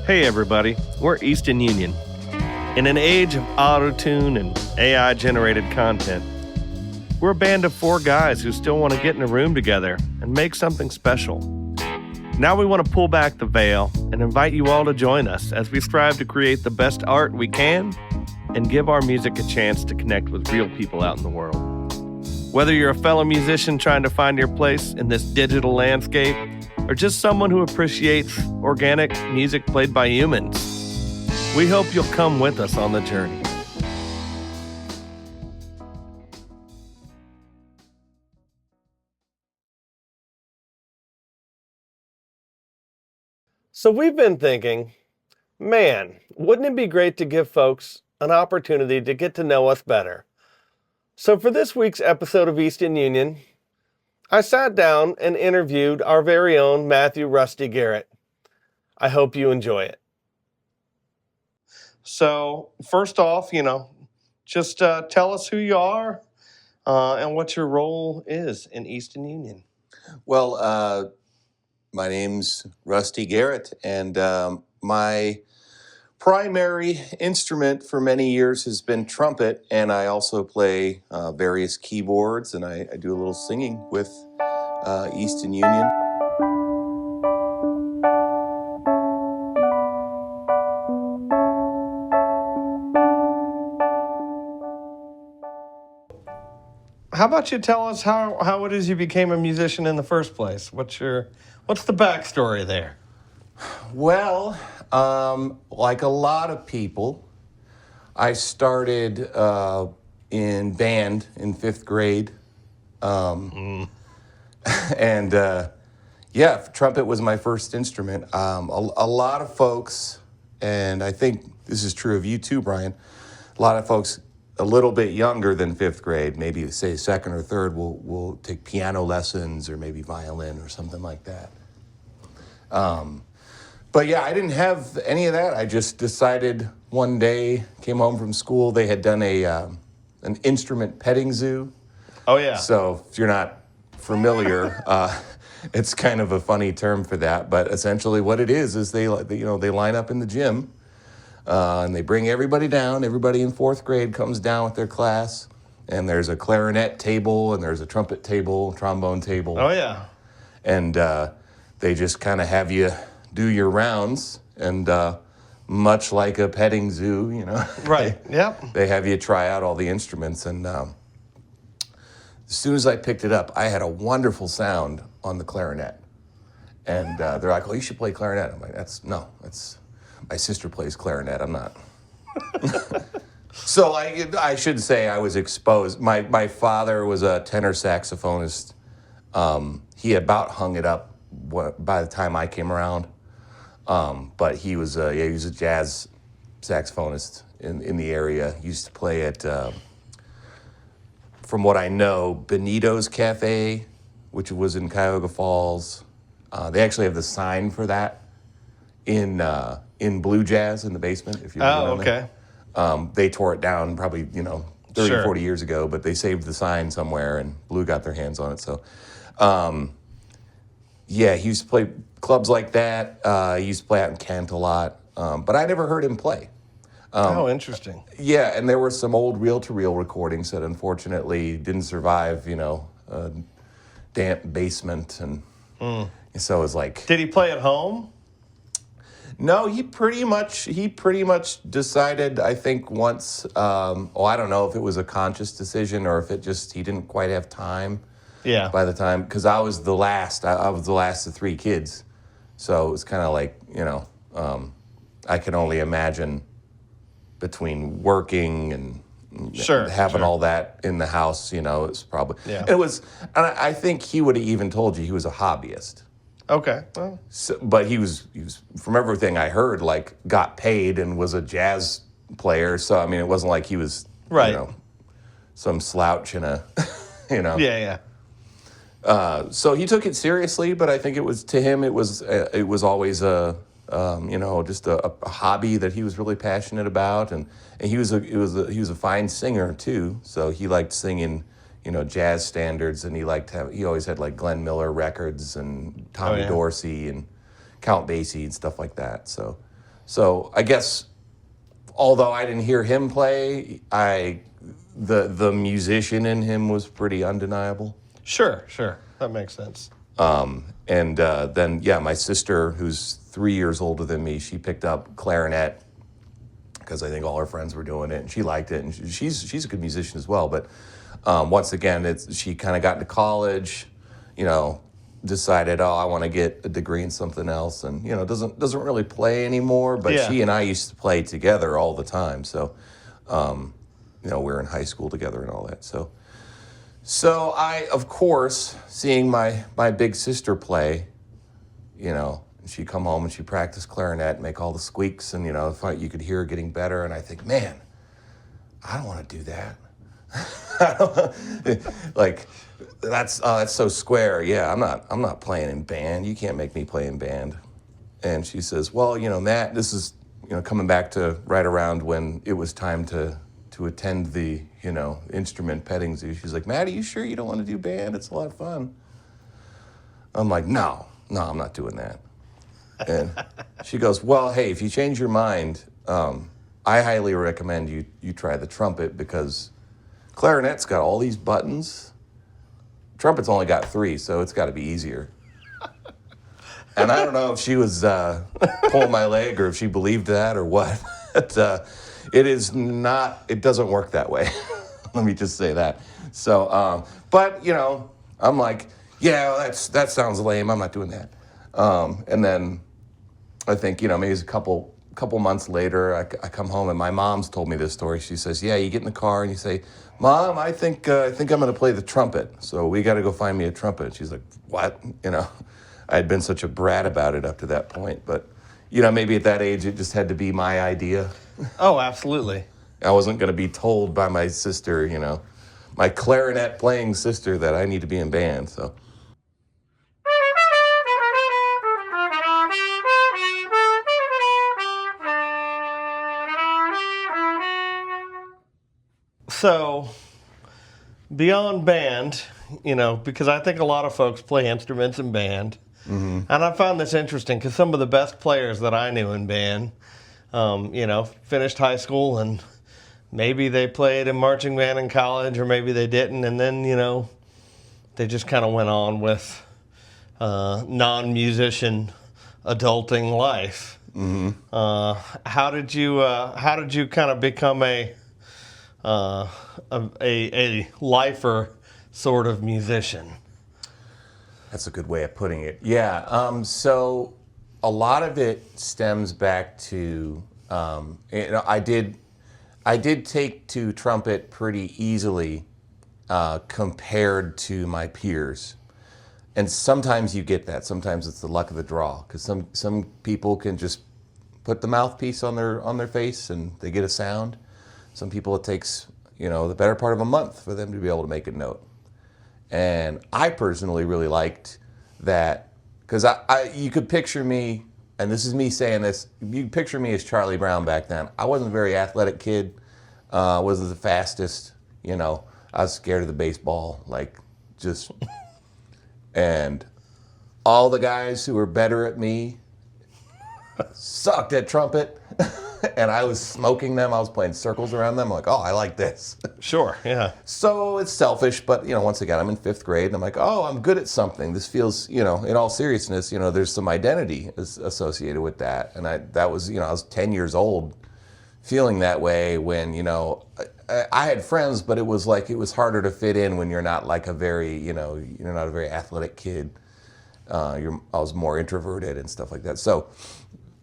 Hey everybody, we're Easton Union. In an age of auto-tune and AI-generated content, we're a band of 4 guys who still want to get in a room together and make something special. Now we want to pull back the veil and invite you all to join us as we strive to create the best art we can and give our music a chance to connect with real people out in the world. Whether you're a fellow musician trying to find your place in this digital landscape, or just someone who appreciates organic music played by humans, we hope you'll come with us on the journey. So we've been thinking, man, wouldn't it be great to give folks an opportunity to get to know us better? So for this week's episode of Easton Union, I sat down and interviewed our very own Matthew Rusty Garrett. I hope you enjoy it. So first off, just tell us who you are and what your role is in Easton Union. Well, my name's Rusty Garrett, and my primary instrument for many years has been trumpet, and I also play various keyboards, and I do a little singing with Easton Union. How about you tell us how it is you became a musician in the first place? What's the backstory there? Well, like a lot of people, I started in band in 5th grade. And trumpet was my first instrument. A lot of folks, and I think this is true of you too, Brian, a lot of folks a little bit younger than 5th grade, maybe say 2nd or 3rd, will take piano lessons or maybe violin or something like that. But yeah, I didn't have any of that. I just decided one day, came home from school, they had done an instrument petting zoo. Oh yeah. So if you're not familiar, it's kind of a funny term for that. But essentially what it is they line up in the gym and they bring everybody down. Everybody in 4th grade comes down with their class. And there's a clarinet table and there's a trumpet table, trombone table. Oh yeah. And they just kind of have you do your rounds, and much like a petting zoo, Right. Yep. they have you try out all the instruments. And as soon as I picked it up, I had a wonderful sound on the clarinet. And they're like, "Oh, you should play clarinet." I'm like, that's my sister plays clarinet. I'm not. So I should say I was exposed. My father was a tenor saxophonist. He about hung it up by the time I came around. But he was a jazz saxophonist in the area. He used to play at, from what I know, Benito's Cafe, which was in Cuyahoga Falls. They actually have the sign for that in Blue Jazz in the basement. If you Oh, okay. They tore it down probably 30, Sure. 40 years ago, but they saved the sign somewhere, and Blue got their hands on it. So, yeah, he used to play clubs like that. He used to play out in Kent a lot, but I never heard him play. Oh, interesting. Yeah, and there were some old reel-to-reel recordings that unfortunately didn't survive, a damp basement, and so it was like... Did he play at home? No, he pretty much decided, I think once, I don't know if it was a conscious decision or if he didn't quite have time. Yeah. By the time, because I was the last of 3 kids, so it was kind of like, I can only imagine between working and having all that in the house, it's probably, and I think he would have even told you he was a hobbyist. Okay. Well. So, but he was, from everything I heard, like got paid and was a jazz player. So I mean, it wasn't like he was, some slouch in a, Yeah. So he took it seriously, but I think it was always just a hobby that he was really passionate about, and he was a fine singer too. So he liked singing, jazz standards, and he always had like Glenn Miller records and Tommy Dorsey and Count Basie and stuff like that. So So I guess, although I didn't hear him play, the musician in him was pretty undeniable. Sure, that makes sense. And then, yeah, my sister, who's 3 years older than me, she picked up clarinet because I think all her friends were doing it, and she liked it. And she's a good musician as well. But once again, she kind of got into college, decided, I want to get a degree in something else, and doesn't really play anymore. But she and I used to play together all the time. So, we were in high school together and all that. So I, of course, seeing my big sister play, she'd come home and she'd practice clarinet and make all the squeaks, and, you could hear her getting better. And I think, man, I don't want to do that. Like, that's so square. Yeah, I'm not playing in band. You can't make me play in band. And she says, well, Matt, this is, coming back to right around when it was time to attend the, instrument petting zoo. She's like, Matt, are you sure you don't want to do band? It's a lot of fun. I'm like, no, I'm not doing that. And she goes, well, hey, if you change your mind, I highly recommend you try the trumpet, because clarinet's got all these buttons. Trumpet's only got 3, so it's got to be easier. And I don't know if she was pulling my leg or if she believed that or what. But, it doesn't work that way. Let me just say that. So, but, I'm like, yeah, well, that sounds lame. I'm not doing that. And then I think, maybe it's a couple months later, I come home and my mom's told me this story. She says, yeah, you get in the car and you say, Mom, I think I'm going to play the trumpet. So we got to go find me a trumpet. She's like, what? I had been such a brat about it up to that point. But, maybe at that age, it just had to be my idea. Oh, absolutely. I wasn't going to be told by my sister, my clarinet playing sister, that I need to be in band. So. So, beyond band, because I think a lot of folks play instruments in band. Mm-hmm. And I found this interesting because some of the best players that I knew in band, finished high school and maybe they played in marching band in college, or maybe they didn't. And then, they just kind of went on with non-musician adulting life. Mm-hmm. How did you kind of become a lifer sort of musician? That's a good way of putting it. Yeah. So a lot of it stems back to, I did take to trumpet pretty easily compared to my peers. And sometimes you get that. Sometimes it's the luck of the draw, because some people can just put the mouthpiece on their face and they get a sound. Some people it takes, the better part of a month for them to be able to make a note. And I personally really liked that, because you could picture me, and this is me saying this, you could picture me as Charlie Brown back then. I wasn't a very athletic kid, wasn't the fastest, I was scared of the baseball, and all the guys who were better at me sucked at trumpet. And I was smoking them. I was playing circles around them. I'm like, I like this. Sure, yeah. So it's selfish, but, once again, I'm in 5th grade, and I'm like, I'm good at something. This feels, in all seriousness, there's some identity associated with that. And I was 10 years old feeling that way when, I had friends, but it was harder to fit in when you're not like a very, you're not a very athletic kid. I was more introverted and stuff like that. So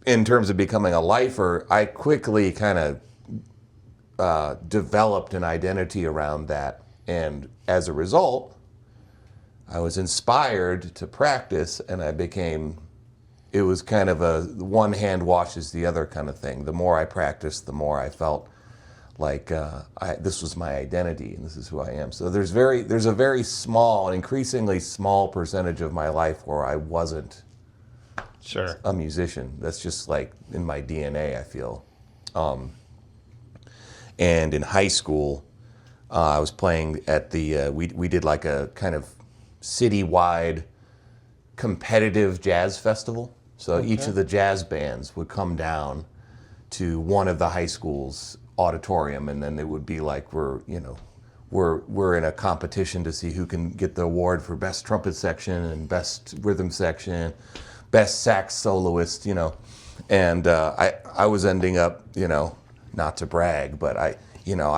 in terms of becoming a lifer, I quickly kind of developed an identity around that. And as a result, I was inspired to practice, and it was kind of a one hand washes the other kind of thing. The more I practiced, the more I felt like this was my identity and this is who I am. So there's a very small, an increasingly small percentage of my life where I wasn't Sure. a musician. That's just like in my DNA, I feel. And in high school, I was playing at the, we did like a kind of citywide competitive jazz festival. So each of the jazz bands would come down to one of the high school's auditorium, and then it would be like we're in a competition to see who can get the award for best trumpet section and best rhythm section, best sax soloist, and I was ending up, not to brag, but I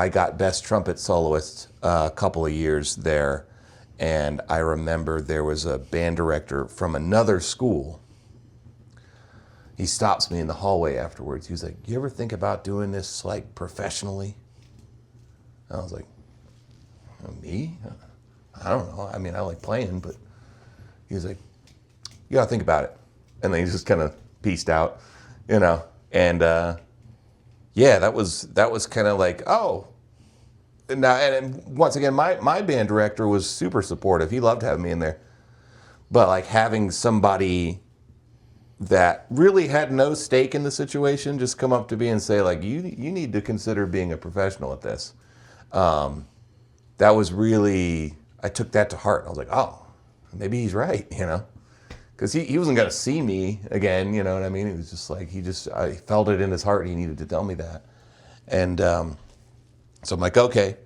got best trumpet soloist a couple of years there, and I remember there was a band director from another school. He stops me in the hallway afterwards. He was like, "You ever think about doing this like professionally?" And I was like, "Me? I don't know. I mean, I like playing," but he was like, "You gotta think about it." And then he just kind of pieced out, and yeah, that was kind of like, oh. Now, and once again, my band director was super supportive. He loved having me in there. But like having somebody that really had no stake in the situation just come up to me and say, like, you need to consider being a professional at this. That was really, I took that to heart. I was like, oh, maybe he's right, because he wasn't going to see me again, you know what I mean? It was just like, I felt it in his heart. He needed to tell me that. And so I'm like, okay,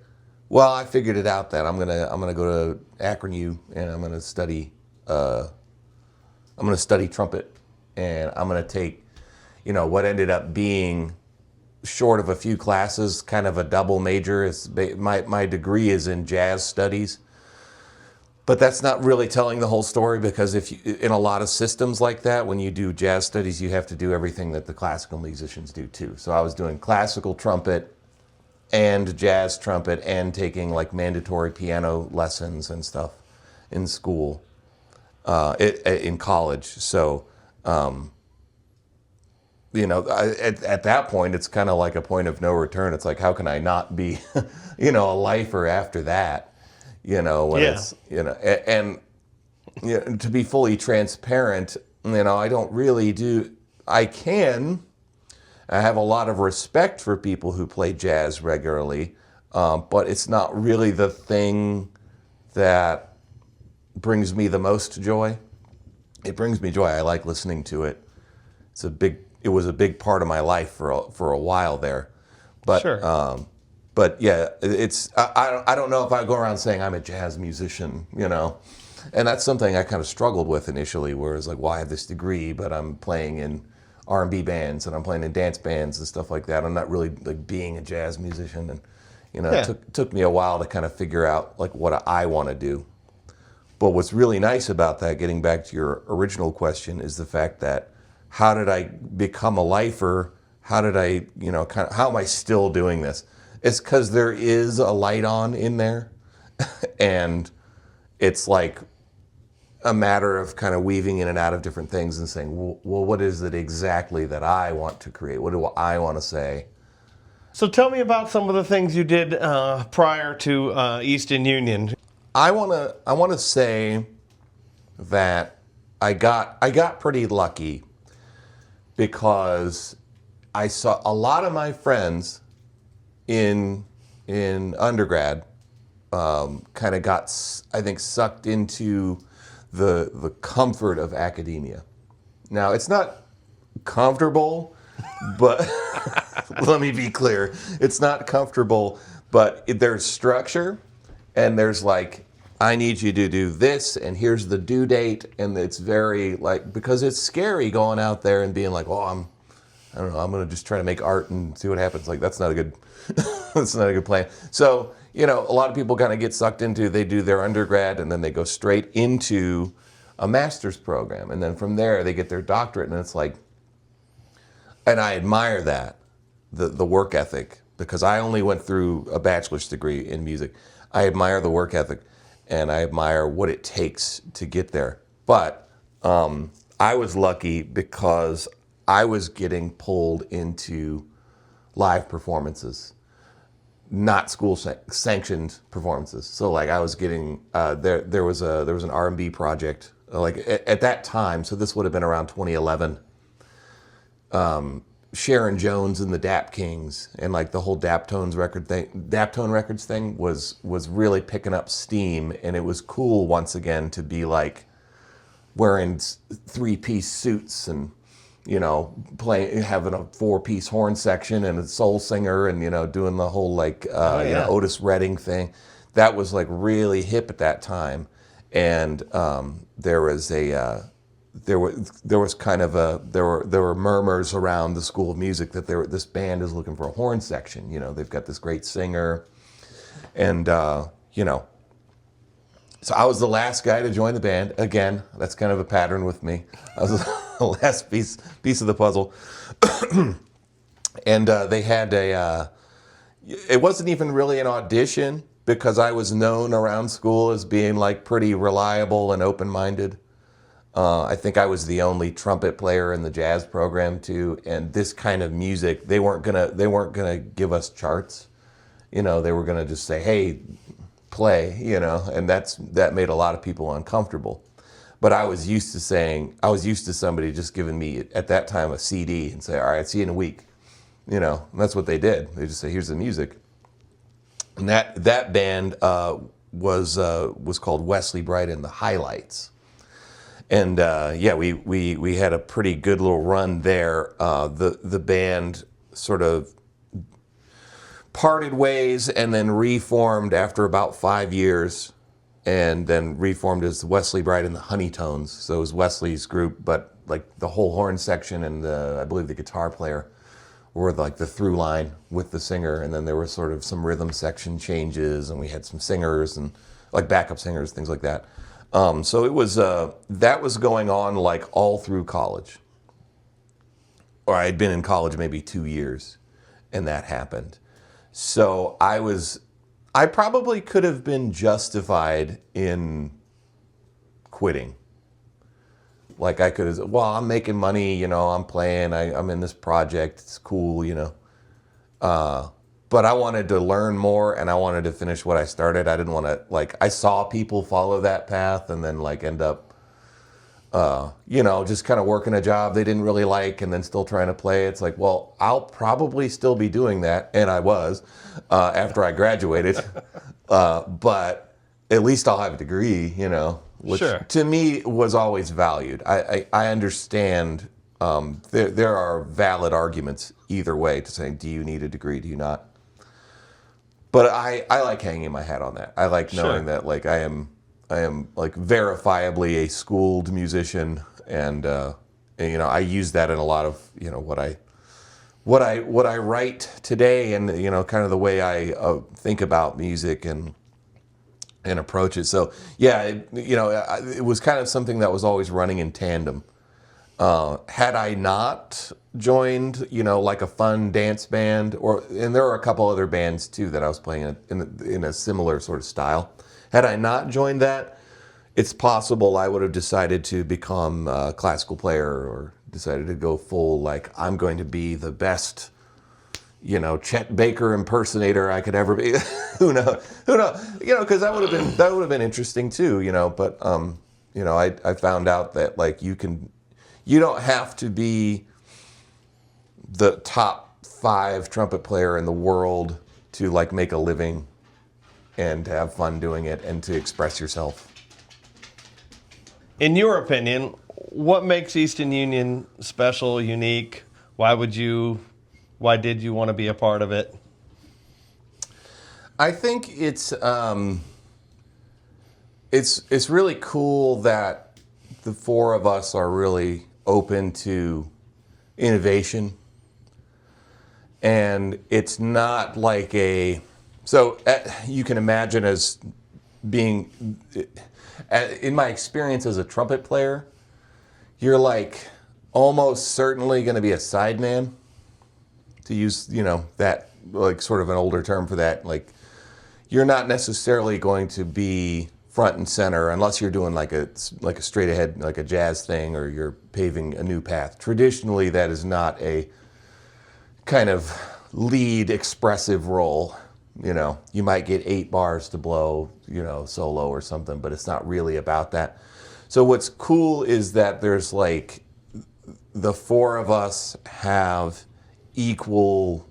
well, I figured it out that I'm gonna go to Akron U, and I'm gonna study trumpet, and I'm gonna take, what ended up being, short of a few classes, kind of a double major. My degree is in jazz studies, but that's not really telling the whole story, because in a lot of systems like that, when you do jazz studies, you have to do everything that the classical musicians do too. So I was doing classical trumpet and jazz trumpet and taking like mandatory piano lessons and stuff in school, in college. So, at that point, it's kind of like a point of no return. It's like, how can I not be, a lifer after that? It's, and to be fully transparent, I don't really do, I have a lot of respect for people who play jazz regularly, but it's not really the thing that brings me the most joy. It brings me joy. I like listening to it. It was a big part of my life for a while there, but Sure. But yeah, I don't know if I go around saying I'm a jazz musician, and that's something I kind of struggled with initially, where it's like, well, I have this degree, but I'm playing in R&B bands and I'm playing in dance bands and stuff like that. I'm not really like being a jazz musician, and it took me a while to kind of figure out like what I want to do. But what's really nice about that, getting back to your original question, is the fact that how did I become a lifer? How did I, how am I still doing this? It's because there is a light on in there, and it's like a matter of kind of weaving in and out of different things and saying, well, what is it exactly that I want to create? What do I want to say? So tell me about some of the things you did prior to Easton Union. I want to say that I got pretty lucky, because I saw a lot of my friends in undergrad kind of got, I think, sucked into the comfort of academia. Now, it's not comfortable, but let me be clear. It's not comfortable, but there's structure, and there's like, I need you to do this, and here's the due date, and it's very like, because it's scary going out there and being like, well, I don't know, I'm going to just try to make art and see what happens. Like, that's not a good, that's not a good plan. So, a lot of people kind of get sucked into, they do their undergrad and then they go straight into a master's program. And then from there they get their doctorate, and it's like, and I admire that, the work ethic, because I only went through a bachelor's degree in music. I admire the work ethic, and I admire what it takes to get there. But I was lucky because I was getting pulled into live performances, not school sanctioned performances. So like I was getting there was an R&B project like at that time. So this would have been around 2011. Sharon Jones and the Dap Kings and like the whole Daptone Records thing was really picking up steam, and it was cool once again to be like wearing 3-piece suits and having a 4-piece horn section and a soul singer and, doing the whole yeah. Otis Redding thing. That was like really hip at that time. And there was there were murmurs around the School of Music that this band is looking for a horn section. They've got this great singer, and so I was the last guy to join the band. Again, that's kind of a pattern with me. I was the last piece of the puzzle, and they had it wasn't even really an audition because I was known around school as being like pretty reliable and open-minded. I think I was the only trumpet player in the jazz program too, and this kind of music, they weren't gonna give us charts. They were gonna just say, "Hey, play," and that made a lot of people uncomfortable. But I was used to somebody just giving me at that time a CD and say, "All right, see you in a week," and that's what they did. They just say, "Here's the music," and that band was called Wesley Bright and the Highlights. And we had a pretty good little run there. The band sort of parted ways and then reformed after about 5 years, and then reformed as Wesley Bright and the Honeytones. So it was Wesley's group, but like the whole horn section and I believe the guitar player were like the through line with the singer, and then there were sort of some rhythm section changes, and we had some singers and like backup singers, things like that. So it was that was going on like all through college, or I had been in college maybe 2 years, and that happened. So I probably could have been justified in quitting. Like I could have, well, I'm making money, I'm playing, I'm in this project, it's cool, but I wanted to learn more, and I wanted to finish what I started. I didn't want to, I saw people follow that path and then end up, just kind of working a job they didn't really like and then still trying to play. It's like, well, I'll probably still be doing that, and I was, after I graduated. But at least I'll have a degree, which Sure. to me was always valued. I understand there are valid arguments either way to saying, do you need a degree, do you not? But I like hanging my hat on that. I like knowing that I am like verifiably a schooled musician, and I use that in a lot of what I write today, and kind of the way I think about music and approach it. So yeah, it was kind of something that was always running in tandem. Had I not joined, like a fun dance band, and there were a couple other bands too that I was playing in a similar sort of style. Had I not joined that, it's possible I would have decided to become a classical player, or decided to go full, I'm going to be the best, Chet Baker impersonator I could ever be. Who knows? Because that would have been interesting too, But I found out that you don't have to be the top 5 trumpet player in the world to make a living and to have fun doing it and to express yourself. In your opinion, what makes Easton Union special, unique? Why did you want to be a part of it? I think it's really cool that the 4 of us are really open to innovation, and it's not you can imagine as being, in my experience as a trumpet player, you're almost certainly going to be a sideman, to use that sort of an older term for that. You're not necessarily going to be front and center unless you're doing a straight ahead, a jazz thing, or you're paving a new path. Traditionally, that is not a kind of lead expressive role. You might get 8 bars to blow, solo or something, but it's not really about that. So what's cool is that there's the 4 of us have equal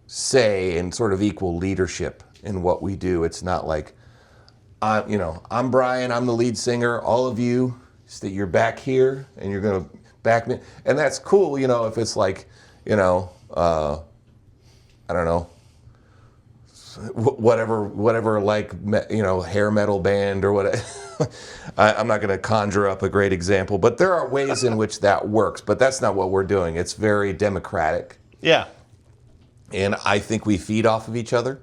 say and sort of equal leadership in what we do. It's not I'm Brian, I'm the lead singer. All of you, you're back here, and you're going to back me, and that's cool, you know, if it's like, you know, I don't know, whatever, like, you know, hair metal band or whatever. I'm not going to conjure up a great example, but there are ways in which that works, but that's not what we're doing. It's very democratic. Yeah. And I think we feed off of each other.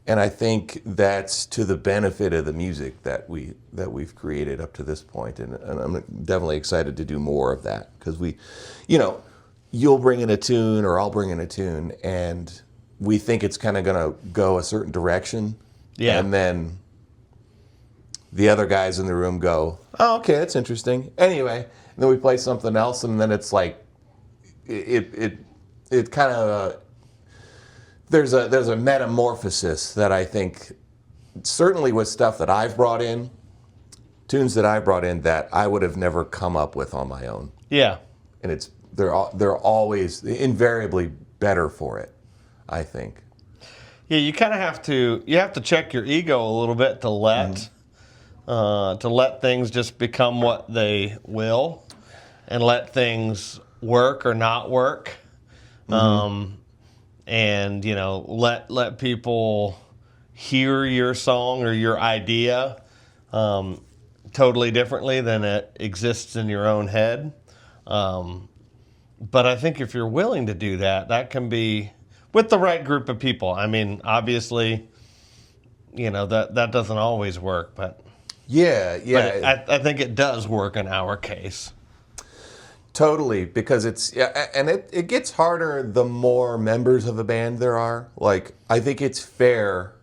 And I think that's to the benefit of the music that we've created up to this point. And I'm definitely excited to do more of that, because you know, you'll bring in a tune or I'll bring in a tune, and we think it's kind of going to go a certain direction. Yeah. And then the other guys in the room go, oh, okay, that's interesting. Anyway, and then we play something else, and then it's like, it kind of, there's a metamorphosis that I think, certainly with stuff that I've brought in, tunes that I brought in that I would have never come up with on my own. Yeah. And they're always invariably better for it, I think. Yeah, you kind of have to check your ego a little bit to let things just become what they will, and let things work or not work. And, you know, let people hear your song or your idea totally differently than it exists in your own head. But I think if you're willing to do that, that can be with the right group of people. I mean, obviously, you know, that doesn't always work, but yeah. I think it does work in our case. Totally, because it gets harder the more members of a band there are. Like, I think it's fair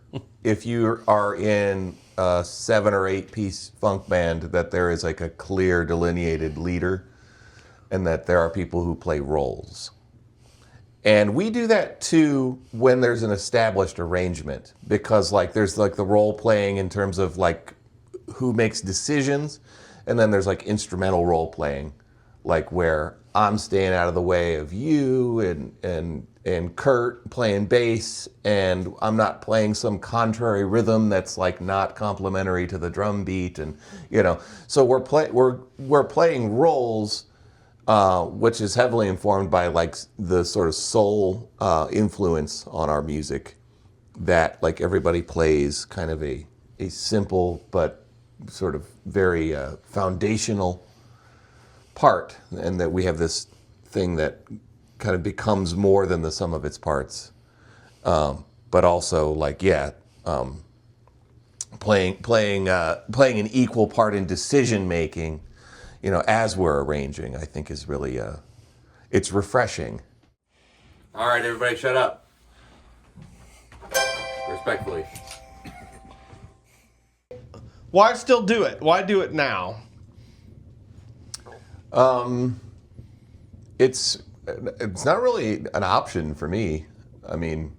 if you are in a 7 or 8 piece funk band that there is like a clear delineated leader, and that there are people who play roles. And we do that too when there's an established arrangement, because like there's like the role playing in terms of like who makes decisions, and then there's like instrumental role playing, like where I'm staying out of the way of you and Kurt playing bass, and I'm not playing some contrary rhythm that's like not complementary to the drum beat, and you know, so we're playing roles, which is heavily informed by like the sort of soul influence on our music, that like everybody plays kind of a simple but sort of very foundational part, and that we have this thing that kind of becomes more than the sum of its parts, but also like playing an equal part in decision making, you know, as we're arranging, I think is really it's refreshing. All right, everybody, shut up. Respectfully. Why still do it? Why do it now? It's not really an option for me. I mean,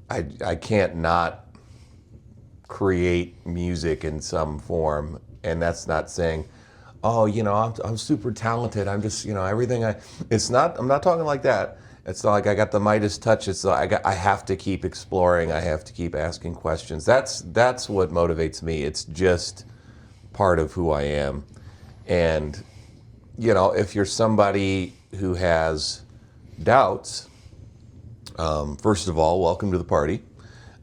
I can't not create music in some form, and that's not saying, oh, you know, I'm super talented. I'm just, you know, everything it's not. I'm not talking like that. It's not like I got the Midas touch. It's like I have to keep exploring. I have to keep asking questions. That's what motivates me. It's just part of who I am. And, you know, if you're somebody who has doubts, first of all, welcome to the party.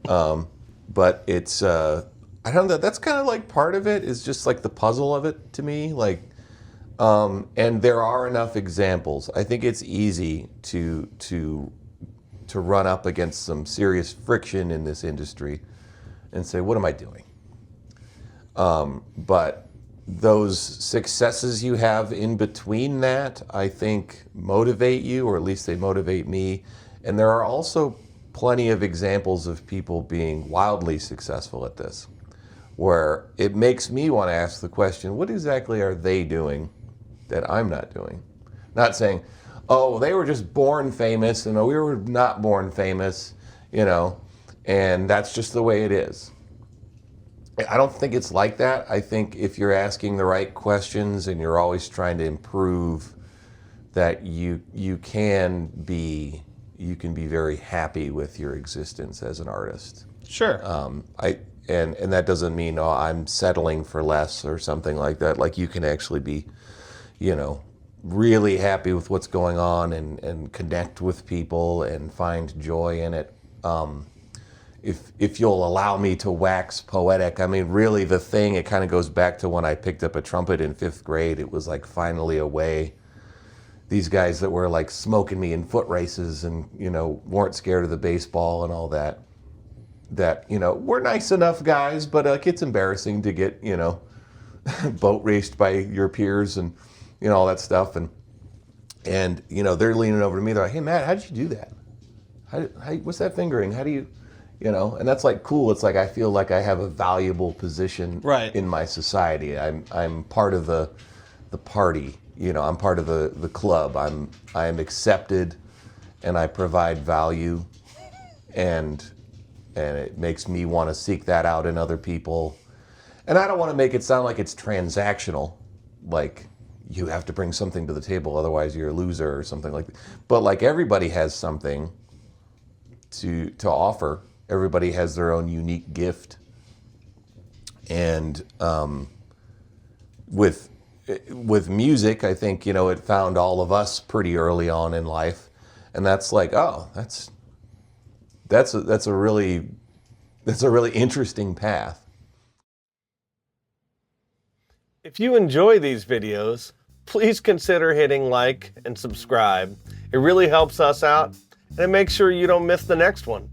But it's, I don't know, that's kind of like part of it is just like the puzzle of it to me. Like, and there are enough examples. I think it's easy to run up against some serious friction in this industry and say, what am I doing? But those successes you have in between that, I think, motivate you, or at least they motivate me. And there are also plenty of examples of people being wildly successful at this, where it makes me want to ask the question, what exactly are they doing that I'm not doing? Not saying, oh, they were just born famous, and we were not born famous, you know, and that's just the way it is. I don't think it's like that. I think if you're asking the right questions and you're always trying to improve, that you can be very happy with your existence as an artist. Sure. And that doesn't mean, oh, I'm settling for less or something like that. Like, you can actually be, you know, really happy with what's going on and connect with people and find joy in it. If you'll allow me to wax poetic, I mean, really the thing, it kind of goes back to when I picked up a trumpet in 5th grade. It was like finally a way. These guys that were like smoking me in foot races and, you know, weren't scared of the baseball and all that, you know, we're nice enough guys, but it's embarrassing to get, you know, boat raced by your peers and, you know, all that stuff. And you know, they're leaning over to me. They're like, "Hey, Matt, how did you do that? How what's that fingering? How do you, you know?" And that's like cool. It's like I feel like I have a valuable position in my society. I'm part of the party. You know, I'm part of the club. I'm accepted, and I provide value, and it makes me want to seek that out in other people. And I don't want to make it sound like it's transactional, like you have to bring something to the table, otherwise you're a loser or something like that. But like everybody has something to offer. Everybody has their own unique gift. And with music, I think, you know, it found all of us pretty early on in life. And that's like, oh, that's a really interesting path. If you enjoy these videos, please consider hitting like and subscribe. It really helps us out, and it makes sure you don't miss the next one.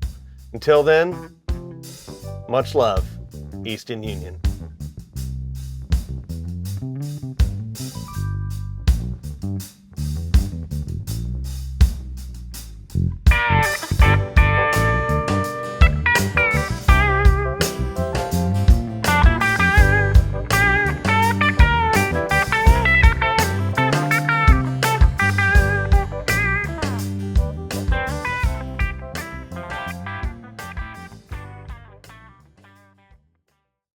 Until then, much love, Easton Union.